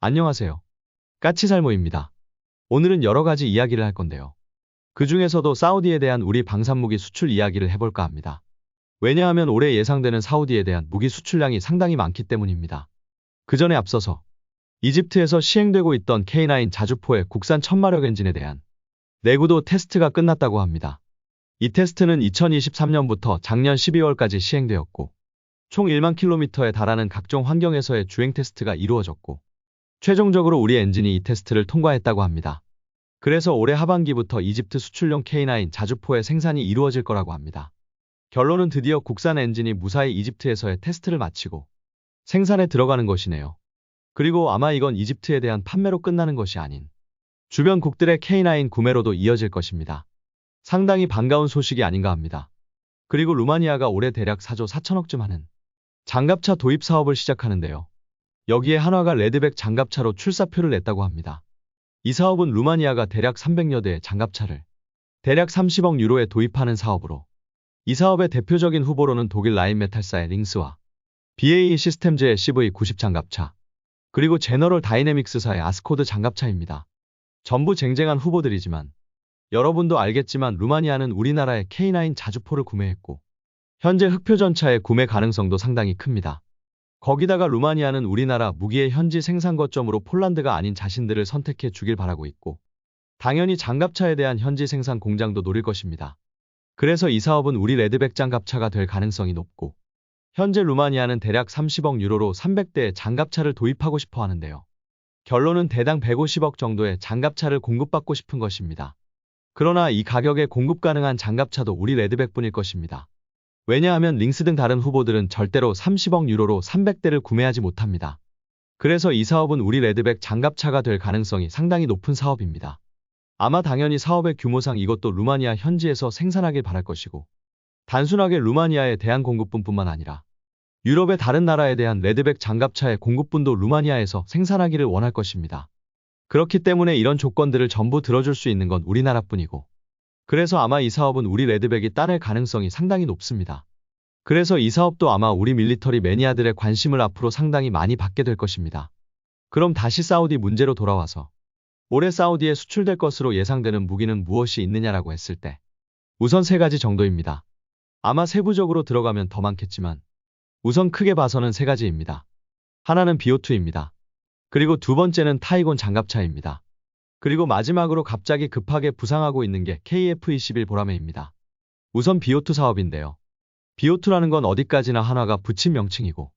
안녕하세요. 까치살모입니다. 오늘은 여러 가지 이야기를 할 건데요. 그 중에서도 사우디에 대한 우리 방산무기 수출 이야기를 해볼까 합니다. 왜냐하면 올해 예상되는 사우디에 대한 무기 수출량이 상당히 많기 때문입니다. 그 전에 앞서서 이집트에서 시행되고 있던 K9 자주포의 국산 천마력 엔진에 대한 내구도 테스트가 끝났다고 합니다. 이 테스트는 2023년부터 작년 12월까지 시행되었고 총 1만 킬로미터에 달하는 각종 환경에서의 주행 테스트가 이루어졌고 최종적으로 우리 엔진이 이 테스트를 통과했다고 합니다. 그래서 올해 하반기부터 이집트 수출용 K9 자주포의 생산이 이루어질 거라고 합니다. 결론은 드디어 국산 엔진이 무사히 이집트에서의 테스트를 마치고 생산에 들어가는 것이네요. 그리고 아마 이건 이집트에 대한 판매로 끝나는 것이 아닌 주변국들의 K9 구매로도 이어질 것입니다. 상당히 반가운 소식이 아닌가 합니다. 그리고 루마니아가 올해 대략 4조 4천억쯤 하는 장갑차 도입 사업을 시작하는데요. 여기에 한화가 레드백 장갑차로 출사표를 냈다고 합니다. 이 사업은 루마니아가 대략 300여 대의 장갑차를 대략 30억 유로에 도입하는 사업으로 이 사업의 대표적인 후보로는 독일 라인메탈사의 링스와 BAE 시스템즈의 CV90 장갑차, 그리고 제너럴 다이내믹스사의 아스코드 장갑차입니다. 전부 쟁쟁한 후보들이지만 여러분도 알겠지만 루마니아는 우리나라의 K9 자주포를 구매했고 현재 흑표전차의 구매 가능성도 상당히 큽니다. 거기다가 루마니아는 우리나라 무기의 현지 생산 거점으로 폴란드가 아닌 자신들을 선택해 주길 바라고 있고 당연히 장갑차에 대한 현지 생산 공장도 노릴 것입니다. 그래서 이 사업은 우리 레드백 장갑차가 될 가능성이 높고 현재 루마니아는 대략 30억 유로로 300대의 장갑차를 도입하고 싶어 하는데요. 결론은 대당 150억 정도의 장갑차를 공급받고 싶은 것입니다. 그러나 이 가격에 공급 가능한 장갑차도 우리 레드백뿐일 것입니다. 왜냐하면 링스 등 다른 후보들은 절대로 30억 유로로 300대를 구매하지 못합니다. 그래서 이 사업은 우리 레드백 장갑차가 될 가능성이 상당히 높은 사업입니다. 아마 당연히 사업의 규모상 이것도 루마니아 현지에서 생산하길 바랄 것이고 단순하게 루마니아에 대한 공급분뿐만 아니라 유럽의 다른 나라에 대한 레드백 장갑차의 공급분도 루마니아에서 생산하기를 원할 것입니다. 그렇기 때문에 이런 조건들을 전부 들어줄 수 있는 건 우리나라뿐이고 그래서 아마 이 사업은 우리 레드백이 따낼 가능성이 상당히 높습니다. 그래서 이 사업도 아마 우리 밀리터리 매니아들의 관심을 앞으로 상당히 많이 받게 될 것입니다. 그럼 다시 사우디 문제로 돌아와서 올해 사우디에 수출될 것으로 예상되는 무기는 무엇이 있느냐라고 했을 때 우선 3가지 정도입니다. 아마 세부적으로 들어가면 더 많겠지만 우선 크게 봐서는 3가지입니다. 하나는 BO2입니다. 그리고 두 번째는 타이곤 장갑차입니다. 그리고 마지막으로 갑자기 급하게 부상하고 있는 게 KF-21 보라매입니다. 우선 BO2 사업인데요. BO2라는 건 어디까지나 한화가 붙인 명칭이고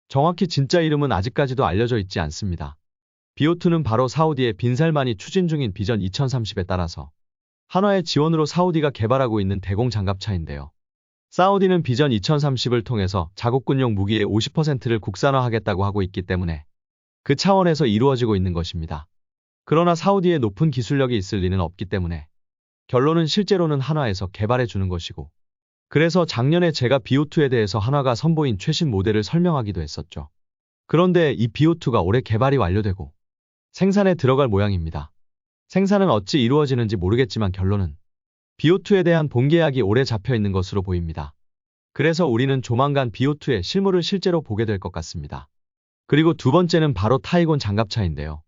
정확히 진짜 이름은 아직까지도 알려져 있지 않습니다. BO2는 바로 사우디의 빈살만이 추진 중인 비전 2030에 따라서 한화의 지원으로 사우디가 개발하고 있는 대공 장갑차인데요. 사우디는 비전 2030을 통해서 자국군용 무기의 50%를 국산화하겠다고 하고 있기 때문에 그 차원에서 이루어지고 있는 것입니다. 그러나 사우디에 높은 기술력이 있을 리는 없기 때문에 결론은 실제로는 한화에서 개발해 주는 것이고 그래서 작년에 제가 BO2에 대해서 한화가 선보인 최신 모델을 설명하기도 했었죠. 그런데 이 BO2가 올해 개발이 완료되고 생산에 들어갈 모양입니다. 생산은 어찌 이루어지는지 모르겠지만 결론은 BO2에 대한 본계약이 올해 잡혀 있는 것으로 보입니다. 그래서 우리는 조만간 BO2의 실물을 실제로 보게 될 것 같습니다. 그리고 두 번째는 바로 타이곤 장갑차인데요.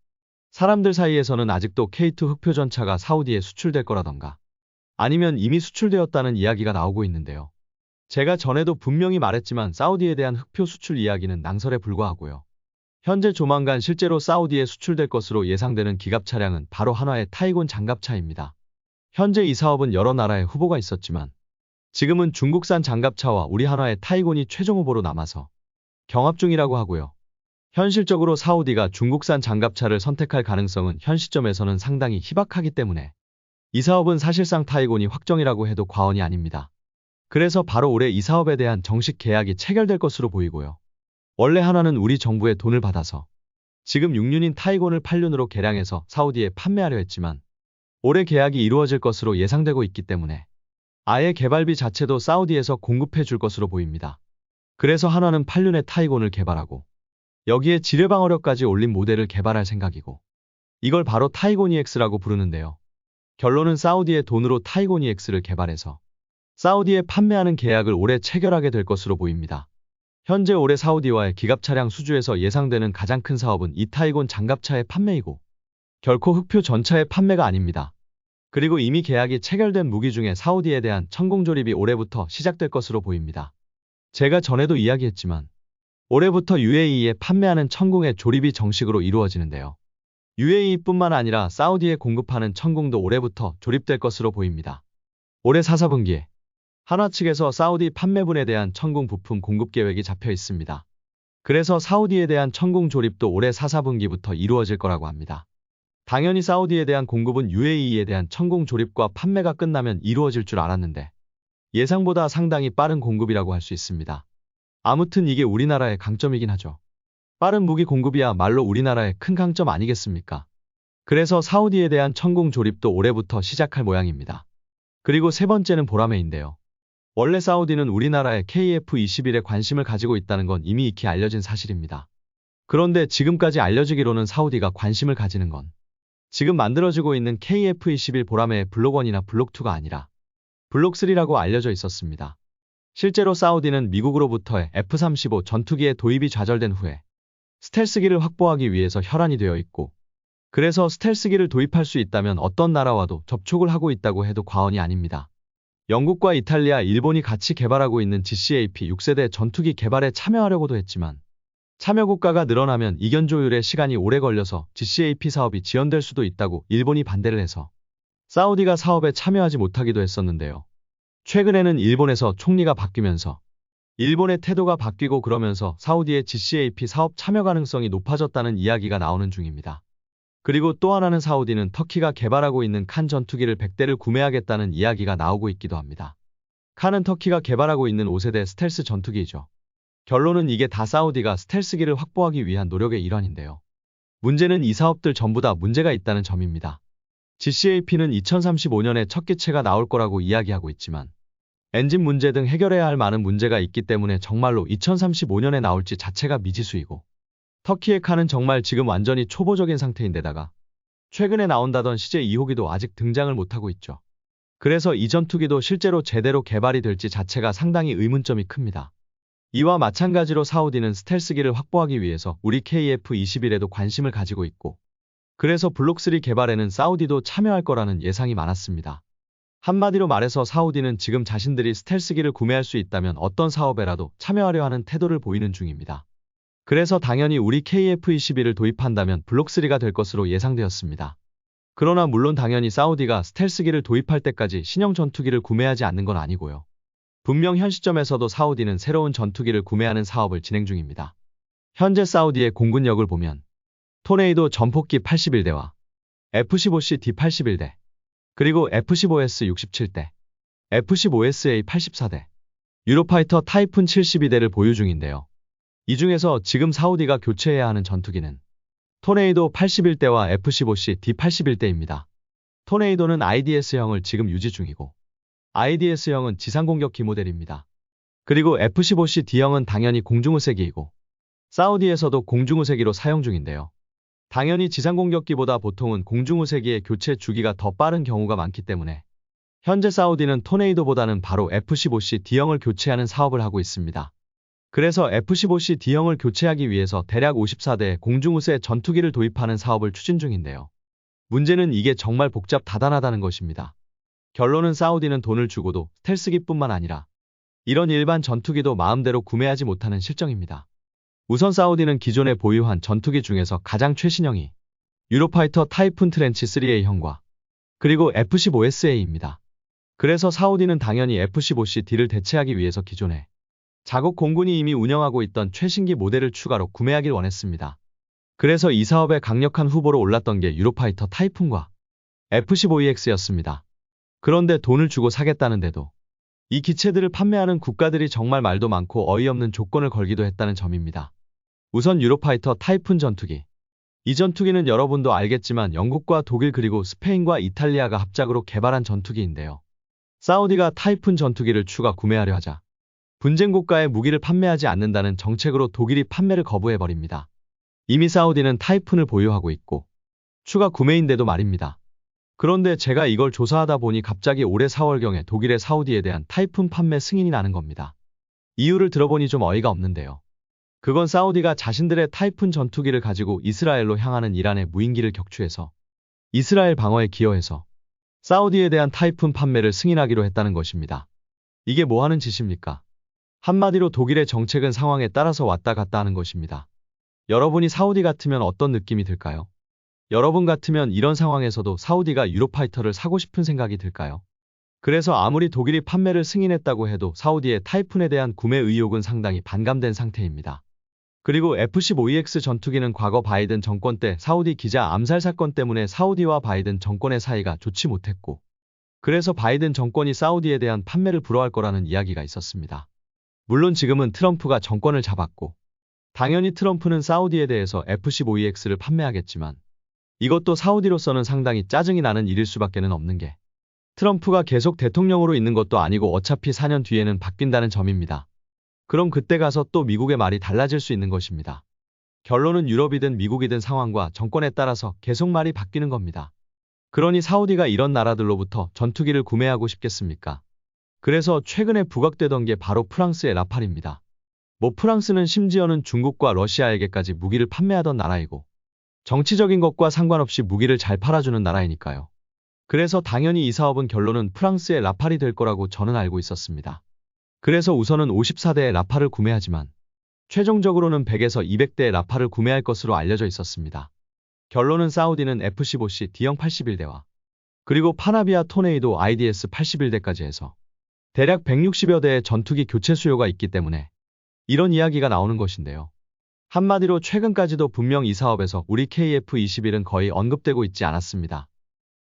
사람들 사이에서는 아직도 K2 흑표전차가 사우디에 수출될 거라던가 아니면 이미 수출되었다는 이야기가 나오고 있는데요. 제가 전에도 분명히 말했지만 사우디에 대한 흑표 수출 이야기는 낭설에 불과하고요. 현재 조만간 실제로 사우디에 수출될 것으로 예상되는 기갑 차량은 바로 한화의 타이곤 장갑차입니다. 현재 이 사업은 여러 나라의 후보가 있었지만 지금은 중국산 장갑차와 우리 한화의 타이곤이 최종 후보로 남아서 경합 중이라고 하고요. 현실적으로 사우디가 중국산 장갑차를 선택할 가능성은 현 시점에서는 상당히 희박하기 때문에 이 사업은 사실상 타이곤이 확정이라고 해도 과언이 아닙니다. 그래서 바로 올해 이 사업에 대한 정식 계약이 체결될 것으로 보이고요. 원래 한화는 우리 정부의 돈을 받아서 지금 6륜인 타이곤을 8륜으로 개량해서 사우디에 판매하려 했지만 올해 계약이 이루어질 것으로 예상되고 있기 때문에 아예 개발비 자체도 사우디에서 공급해 줄 것으로 보입니다. 그래서 한화는 8륜의 타이곤을 개발하고 여기에 지뢰 방어력까지 올린 모델을 개발할 생각이고 이걸 바로 타이곤 EX라고 부르는데요. 결론은 사우디의 돈으로 타이곤 EX를 개발해서 사우디에 판매하는 계약을 올해 체결하게 될 것으로 보입니다. 현재 올해 사우디와의 기갑 차량 수주에서 예상되는 가장 큰 사업은 이타이곤 장갑차의 판매이고 결코 흑표 전차의 판매가 아닙니다. 그리고 이미 계약이 체결된 무기 중에 사우디에 대한 천공 조립이 올해부터 시작될 것으로 보입니다. 제가 전에도 이야기했지만 올해부터 UAE에 판매하는 천공의 조립이 정식으로 이루어지는데요. UAE뿐만 아니라 사우디에 공급하는 천공도 올해부터 조립될 것으로 보입니다. 올해 4사분기에 한화 측에서 사우디 판매분에 대한 천공 부품 공급 계획이 잡혀 있습니다. 그래서 사우디에 대한 천공 조립도 올해 4사분기부터 이루어질 거라고 합니다. 당연히 사우디에 대한 공급은 UAE에 대한 천공 조립과 판매가 끝나면 이루어질 줄 알았는데 예상보다 상당히 빠른 공급이라고 할 수 있습니다. 아무튼 이게 우리나라의 강점이긴 하죠. 빠른 무기 공급이야말로 우리나라의 큰 강점 아니겠습니까? 그래서 사우디에 대한 천공 조립도 올해부터 시작할 모양입니다. 그리고 세 번째는 보라매인데요. 원래 사우디는 우리나라의 KF-21에 관심을 가지고 있다는 건 이미 익히 알려진 사실입니다. 그런데 지금까지 알려지기로는 사우디가 관심을 가지는 건 지금 만들어지고 있는 KF-21 보라매의 블록1이나 블록2가 아니라 블록3라고 알려져 있었습니다. 실제로 사우디는 미국으로부터의 F-35 전투기의 도입이 좌절된 후에 스텔스기를 확보하기 위해서 혈안이 되어 있고 그래서 스텔스기를 도입할 수 있다면 어떤 나라와도 접촉을 하고 있다고 해도 과언이 아닙니다. 영국과 이탈리아, 일본이 같이 개발하고 있는 GCAP 6세대 전투기 개발에 참여하려고도 했지만 참여 국가가 늘어나면 이견 조율에 시간이 오래 걸려서 GCAP 사업이 지연될 수도 있다고 일본이 반대를 해서 사우디가 사업에 참여하지 못하기도 했었는데요. 최근에는 일본에서 총리가 바뀌면서 일본의 태도가 바뀌고 그러면서 사우디의 GCAP 사업 참여 가능성이 높아졌다는 이야기가 나오는 중입니다. 그리고 또 하나는 사우디는 터키가 개발하고 있는 칸 전투기를 100대를 구매하겠다는 이야기가 나오고 있기도 합니다. 칸은 터키가 개발하고 있는 5세대 스텔스 전투기이죠. 결론은 이게 다 사우디가 스텔스기를 확보하기 위한 노력의 일환인데요. 문제는 이 사업들 전부 다 문제가 있다는 점입니다. GCAP는 2035년에 첫 기체가 나올 거라고 이야기하고 있지만 엔진 문제 등 해결해야 할 많은 문제가 있기 때문에 정말로 2035년에 나올지 자체가 미지수이고 터키의 칸은 정말 지금 완전히 초보적인 상태인데다가 최근에 나온다던 CJ 2호기도 아직 등장을 못하고 있죠. 그래서 이 전투기도 실제로 제대로 개발이 될지 자체가 상당히 의문점이 큽니다. 이와 마찬가지로 사우디는 스텔스기를 확보하기 위해서 우리 KF-21에도 관심을 가지고 있고 그래서 블록3 개발에는 사우디도 참여할 거라는 예상이 많았습니다. 한마디로 말해서 사우디는 지금 자신들이 스텔스기를 구매할 수 있다면 어떤 사업에라도 참여하려 하는 태도를 보이는 중입니다. 그래서 당연히 우리 KF-21을 도입한다면 블록3가 될 것으로 예상되었습니다. 그러나 물론 당연히 사우디가 스텔스기를 도입할 때까지 신형 전투기를 구매하지 않는 건 아니고요. 분명 현 시점에서도 사우디는 새로운 전투기를 구매하는 사업을 진행 중입니다. 현재 사우디의 공군력을 보면 토네이도 전폭기 81대와 F-15C D81대, 그리고 F-15S 67대, F-15SA 84대, 유로파이터 타이푼 72대를 보유 중인데요. 이 중에서 지금 사우디가 교체해야 하는 전투기는 토네이도 81대와 F-15C D81대입니다. 토네이도는 IDS형을 지금 유지 중이고 IDS형은 지상공격기 모델입니다. 그리고 F-15C D형은 당연히 공중우세기이고 사우디에서도 공중우세기로 사용 중인데요. 당연히 지상공격기보다 보통은 공중우세기의 교체 주기가 더 빠른 경우가 많기 때문에 현재 사우디는 토네이도보다는 바로 F-15C D형을 교체하는 사업을 하고 있습니다. 그래서 F-15C D형을 교체하기 위해서 대략 54대 공중우세 전투기를 도입하는 사업을 추진 중인데요. 문제는 이게 정말 복잡다단하다는 것입니다. 결론은 사우디는 돈을 주고도 스텔스기뿐만 아니라 이런 일반 전투기도 마음대로 구매하지 못하는 실정입니다. 우선 사우디는 기존에 보유한 전투기 중에서 가장 최신형이 유로파이터 타이푼 트렌치 3A형과 그리고 F-15SA입니다. 그래서 사우디는 당연히 F-15CD를 대체하기 위해서 기존에 자국 공군이 이미 운영하고 있던 최신기 모델을 추가로 구매하길 원했습니다. 그래서 이 사업의 강력한 후보로 올랐던 게 유로파이터 타이푼과 F-15EX였습니다. 그런데 돈을 주고 사겠다는데도 이 기체들을 판매하는 국가들이 정말 말도 많고 어이없는 조건을 걸기도 했다는 점입니다. 우선 유로파이터 타이푼 전투기. 이 전투기는 여러분도 알겠지만 영국과 독일 그리고 스페인과 이탈리아가 합작으로 개발한 전투기인데요. 사우디가 타이푼 전투기를 추가 구매하려 하자 분쟁 국가에 무기를 판매하지 않는다는 정책으로 독일이 판매를 거부해버립니다. 이미 사우디는 타이푼을 보유하고 있고 추가 구매인데도 말입니다. 그런데 제가 이걸 조사하다 보니 갑자기 올해 4월경에 독일의 사우디에 대한 타이푼 판매 승인이 나는 겁니다. 이유를 들어보니 좀 어이가 없는데요. 그건 사우디가 자신들의 타이푼 전투기를 가지고 이스라엘로 향하는 이란의 무인기를 격추해서 이스라엘 방어에 기여해서 사우디에 대한 타이푼 판매를 승인하기로 했다는 것입니다. 이게 뭐 하는 짓입니까? 한마디로 독일의 정책은 상황에 따라서 왔다 갔다 하는 것입니다. 여러분이 사우디 같으면 어떤 느낌이 들까요? 여러분 같으면 이런 상황에서도 사우디가 유로파이터를 사고 싶은 생각이 들까요? 그래서 아무리 독일이 판매를 승인했다고 해도 사우디의 타이푼에 대한 구매 의욕은 상당히 반감된 상태입니다. 그리고 F-15EX 전투기는 과거 바이든 정권 때 사우디 기자 암살 사건 때문에 사우디와 바이든 정권의 사이가 좋지 못했고, 그래서 바이든 정권이 사우디에 대한 판매를 불허할 거라는 이야기가 있었습니다. 물론 지금은 트럼프가 정권을 잡았고, 당연히 트럼프는 사우디에 대해서 F-15EX를 판매하겠지만, 이것도 사우디로서는 상당히 짜증이 나는 일일 수밖에는 없는 게, 트럼프가 계속 대통령으로 있는 것도 아니고 어차피 4년 뒤에는 바뀐다는 점입니다. 그럼 그때 가서 또 미국의 말이 달라질 수 있는 것입니다. 결론은 유럽이든 미국이든 상황과 정권에 따라서 계속 말이 바뀌는 겁니다. 그러니 사우디가 이런 나라들로부터 전투기를 구매하고 싶겠습니까? 그래서 최근에 부각되던 게 바로 프랑스의 라팔입니다. 뭐 프랑스는 심지어는 중국과 러시아에게까지 무기를 판매하던 나라이고, 정치적인 것과 상관없이 무기를 잘 팔아주는 나라이니까요. 그래서 당연히 이 사업은 결론은 프랑스의 라팔이 될 거라고 저는 알고 있었습니다. 그래서 우선은 54대의 라팔을 구매하지만 최종적으로는 100에서 200대의 라팔을 구매할 것으로 알려져 있었습니다. 결론은 사우디는 F-15C D형 81대와 그리고 파나비아 토네이도 IDS 81대까지 해서 대략 160여 대의 전투기 교체 수요가 있기 때문에 이런 이야기가 나오는 것인데요. 한마디로 최근까지도 분명 이 사업에서 우리 KF-21은 거의 언급되고 있지 않았습니다.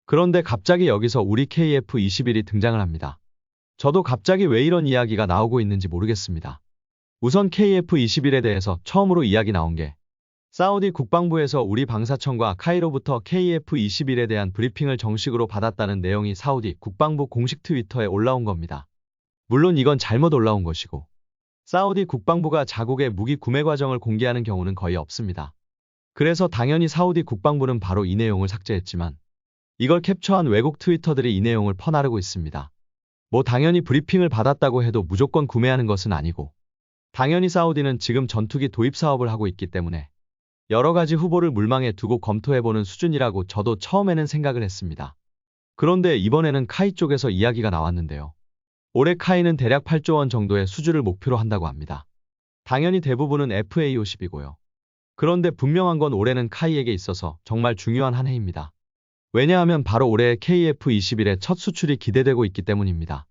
그런데 갑자기 여기서 우리 KF-21이 등장을 합니다. 저도 갑자기 왜 이런 이야기가 나오고 있는지 모르겠습니다. 우선 KF-21에 대해서 처음으로 이야기 나온 게 사우디 국방부에서 우리 방사청과 카이로부터 KF-21에 대한 브리핑을 정식으로 받았다는 내용이 사우디 국방부 공식 트위터에 올라온 겁니다. 물론 이건 잘못 올라온 것이고 사우디 국방부가 자국의 무기 구매 과정을 공개하는 경우는 거의 없습니다. 그래서 당연히 사우디 국방부는 바로 이 내용을 삭제했지만 이걸 캡처한 외국 트위터들이 이 내용을 퍼나르고 있습니다. 뭐 당연히 브리핑을 받았다고 해도 무조건 구매하는 것은 아니고 당연히 사우디는 지금 전투기 도입 사업을 하고 있기 때문에 여러 가지 후보를 물망에 두고 검토해보는 수준이라고 저도 처음에는 생각을 했습니다. 그런데 이번에는 카이 쪽에서 이야기가 나왔는데요. 올해 카이는 대략 8조 원 정도의 수주를 목표로 한다고 합니다. 당연히 대부분은 FA50이고요. 그런데 분명한 건 올해는 카이에게 있어서 정말 중요한 한 해입니다. 왜냐하면 바로 올해 KF-21의 첫 수출이 기대되고 있기 때문입니다.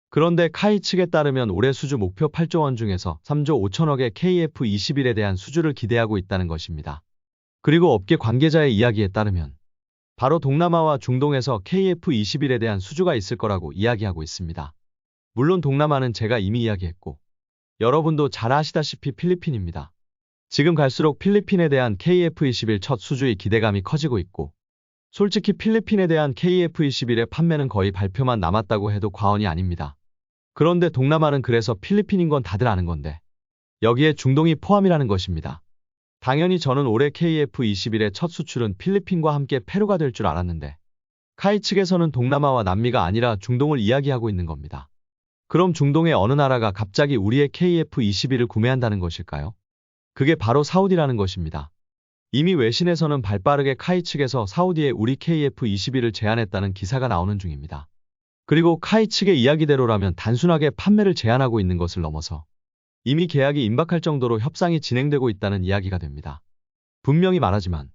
그런데 카이 측에 따르면 올해 수주 목표 8조 원 중에서 3조 5천억의 KF-21에 대한 수주를 기대하고 있다는 것입니다. 그리고 업계 관계자의 이야기에 따르면 바로 동남아와 중동에서 KF-21에 대한 수주가 있을 거라고 이야기하고 있습니다. 물론 동남아는 제가 이미 이야기했고 여러분도 잘 아시다시피 필리핀입니다. 지금 갈수록 필리핀에 대한 KF-21 첫 수주의 기대감이 커지고 있고 솔직히 필리핀에 대한 KF-21의 판매는 거의 발표만 남았다고 해도 과언이 아닙니다. 그런데 동남아는 그래서 필리핀인 건 다들 아는 건데 여기에 중동이 포함이라는 것입니다. 당연히 저는 올해 KF-21의 첫 수출은 필리핀과 함께 페루가 될 줄 알았는데 카이 측에서는 동남아와 남미가 아니라 중동을 이야기하고 있는 겁니다. 그럼 중동의 어느 나라가 갑자기 우리의 KF-21을 구매한다는 것일까요? 그게 바로 사우디라는 것입니다. 이미 외신에서는 발빠르게 카이 측에서 사우디에 우리 KF-21을 제안했다는 기사가 나오는 중입니다. 그리고 카이 측의 이야기대로라면 단순하게 판매를 제한하고 있는 것을 넘어서 이미 계약이 임박할 정도로 협상이 진행되고 있다는 이야기가 됩니다. 분명히 말하지만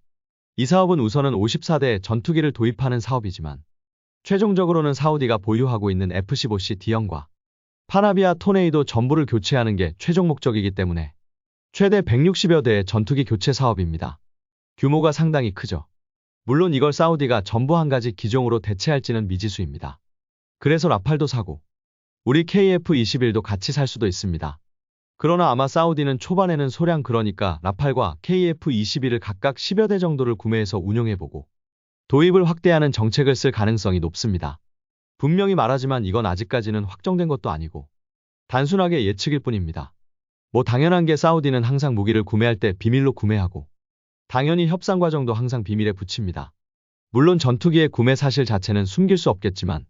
이 사업은 우선은 54대 전투기를 도입하는 사업이지만 최종적으로는 사우디가 보유하고 있는 F-15C D형과 파나비아 토네이도 전부를 교체하는 게 최종 목적이기 때문에 최대 160여 대의 전투기 교체 사업입니다. 규모가 상당히 크죠. 물론 이걸 사우디가 전부 한 가지 기종으로 대체할지는 미지수입니다. 그래서 라팔도 사고 우리 KF-21도 같이 살 수도 있습니다. 그러나 아마 사우디는 초반에는 소량 그러니까 라팔과 KF-21을 각각 10여 대 정도를 구매해서 운용해보고 도입을 확대하는 정책을 쓸 가능성이 높습니다. 분명히 말하지만 이건 아직까지는 확정된 것도 아니고 단순하게 예측일 뿐입니다. 뭐 당연한 게 사우디는 항상 무기를 구매할 때 비밀로 구매하고 당연히 협상 과정도 항상 비밀에 붙입니다. 물론 전투기의 구매 사실 자체는 숨길 수 없겠지만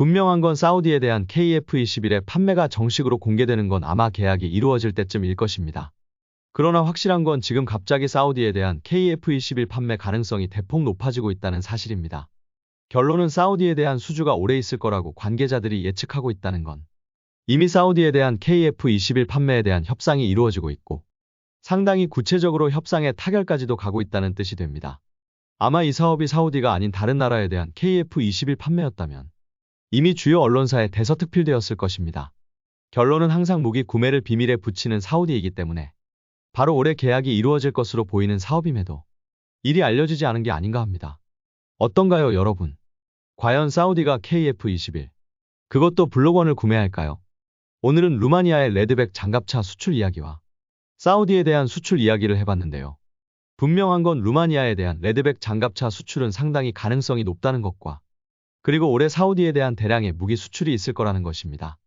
분명한 건 사우디에 대한 KF-21의 판매가 정식으로 공개되는 건 아마 계약이 이루어질 때쯤일 것입니다. 그러나 확실한 건 지금 갑자기 사우디에 대한 KF-21 판매 가능성이 대폭 높아지고 있다는 사실입니다. 결론은 사우디에 대한 수주가 오래 있을 거라고 관계자들이 예측하고 있다는 건 이미 사우디에 대한 KF-21 판매에 대한 협상이 이루어지고 있고 상당히 구체적으로 협상의 타결까지도 가고 있다는 뜻이 됩니다. 아마 이 사업이 사우디가 아닌 다른 나라에 대한 KF-21 판매였다면 이미 주요 언론사에 대서특필되었을 것입니다. 결론은 항상 무기 구매를 비밀에 붙이는 사우디이기 때문에 바로 올해 계약이 이루어질 것으로 보이는 사업임에도 일이 알려지지 않은 게 아닌가 합니다. 어떤가요, 여러분? 과연 사우디가 KF-21, 그것도 블록1을 구매할까요? 오늘은 루마니아의 레드백 장갑차 수출 이야기와 사우디에 대한 수출 이야기를 해봤는데요. 분명한 건 루마니아에 대한 레드백 장갑차 수출은 상당히 가능성이 높다는 것과 그리고 올해 사우디에 대한 대량의 무기 수출이 있을 거라는 것입니다.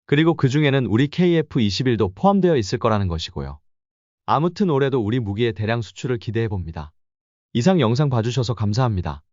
그리고 그 중에는 우리 KF-21도 포함되어 있을 거라는 것이고요. 아무튼 올해도 우리 무기의 대량 수출을 기대해봅니다. 이상 영상 봐주셔서 감사합니다.